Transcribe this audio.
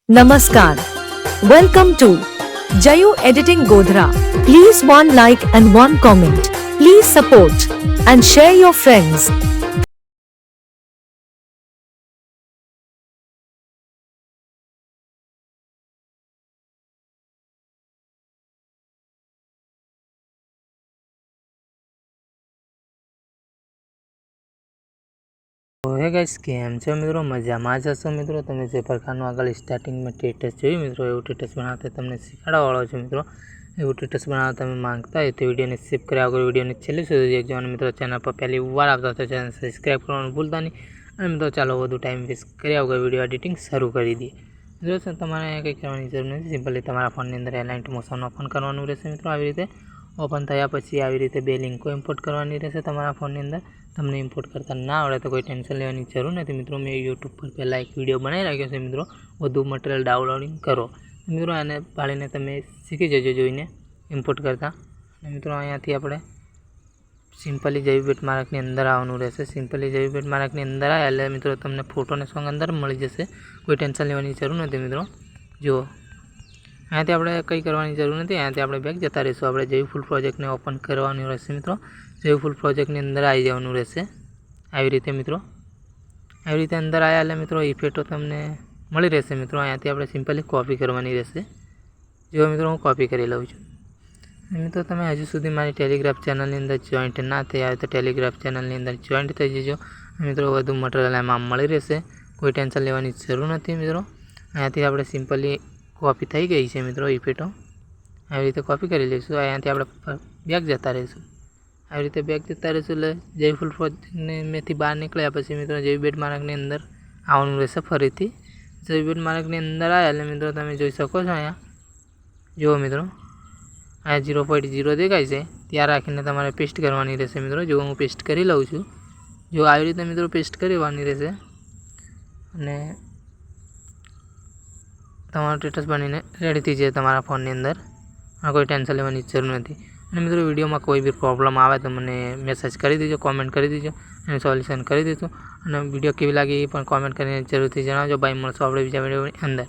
Namaskar. Welcome to Jayu Editing Godhra. Please one like and one comment. Please support and share your friends. હે guys કેમ છો મિત્રો મજામાં જ હશો મિત્રો તમે જે પ્રકારનું આગળ સ્ટાર્ટિંગમાં સ્ટેટસ જોયું મિત્રો એવું સ્ટેટસ બનાવતા તમને શીખવાડવાળો છે મિત્રો એવું સ્ટેટસ બનાવવા તમે માંગતા હોય તો વિડીયોને સ્કીપ કર્યા વગર વિડીયોને છેલ્લે સુધી દેખજો અને મિત્રો ચેનલ પર પહેલી વાર આવતા તો ચેનલ સબસ્ક્રાઈબ કરવાનું ભૂલતા નહીં અને મિત્રો ચાલો વધુ ટાઈમ વેસ્ટ કર્યા વગર વિડીયો એડિટિંગ શરૂ કરી દઈએ મિત્રો તમારે કંઈ કરવાની જરૂર નથી સિમ્પલી તમારા ફોનની અંદર એલાઇન્ટ મોશન ઓપન કરવાનું રહેશે મિત્રો આવી રીતે ઓપન થયા પછી આવી રીતે બે લિંકો ઇમ્પોર્ટ કરવાની રહેશે તમારા ફોનની અંદર તમને ઇમ્પોર્ટ કરતા ના આવડે તો કોઈ ટેન્શન લેવાની જરૂર નથી મિત્રો મેં યુટ્યુબ પર પહેલાં એક વિડીયો બનાવી રાખ્યો છે મિત્રો વધુ મટીરિયલ ડાઉનલોડિંગ કરો મિત્રો આને પાડીને તમે શીખી જજો જોઈને ઇમ્પોર્ટ કરતા અને મિત્રો અહીંયાથી આપણે સિમ્પલી જયુ માર્કની અંદર આવવાનું રહેશે સિમ્પલી જયુ માર્કની અંદર આવે એટલે મિત્રો તમને ફોટોને સોંગ અંદર મળી જશે કોઈ ટેન્શન લેવાની જરૂર નથી મિત્રો જુઓ અહીંયાથી આપણે કંઈ કરવાની જરૂર નથી અહીંયાથી આપણે બેક જતા રહીશું આપણે જયુ ફૂલ પ્રોજેક્ટને ઓપન કરવાનું રહેશે મિત્રો જયુ ફૂલ પ્રોજેક્ટની અંદર આવી જવાનું રહેશે આવી રીતે મિત્રો આવી રીતે અંદર આવ્યા એટલે મિત્રો ઇફેક્ટો તમને મળી રહેશે મિત્રો અહીંયાથી આપણે સિમ્પલી કોપી કરવાની રહેશે જો મિત્રો હું કોપી કરી લઉં છું મિત્રો તમે હજુ સુધી મારી ટેલિગ્રાફ ચેનલની અંદર જોઈન્ટ ના થયા હોય તો ટેલિગ્રાફ ચેનલની અંદર જોઈન્ટ થઈ જજો મિત્રો વધુ મટીરિયલ એમાં મળી રહેશે કોઈ ટેન્શન લેવાની જરૂર નથી મિત્રો અહીંયાથી આપણે સિમ્પલી કોપી થઈ ગઈ છે મિત્રો ઇફેક્ટો આવી રીતે કોપી કરી લઈશું અહીંયાથી આપણે બેક જતા રહીશું આવી રીતે બેક જતા રહીશું એટલે જય ફૂલ પ્રોજેક્ટને મેથી બહાર નીકળ્યા પછી મિત્રો જય બેટ માર્કની અંદર આવવાનું રહેશે ફરીથી જય બેટ માર્કની અંદર આવ્યા એટલે મિત્રો તમે જોઈ શકો છો અહીંયા જુઓ મિત્રો અહીંયા 0.0 દેખાય છે ત્યાં રાખીને તમારે પેસ્ટ કરવાની રહેશે મિત્રો જો હું પેસ્ટ કરી લઉં છું જો આવી રીતે મિત્રો પેસ્ટ કરવાની રહેશે અને તમારું સ્ટેટસ બનીને રેડી થઈ જાય તમારા ફોનની અંદર કોઈ ટેન્શન લેવાની જરૂર નથી અને મિત્રો વિડીયોમાં કોઈ બી પ્રોબ્લેમ આવે તો મને મેસેજ કરી દેજો કોમેન્ટ કરી દેજો અને સોલ્યુશન કરી દઈશું અને વિડીયો કેવી લાગી એ પણ કોમેન્ટ કરીને જરૂરથી જણાવજો બાય મળશું આપણે બીજા વિડીયોની અંદર.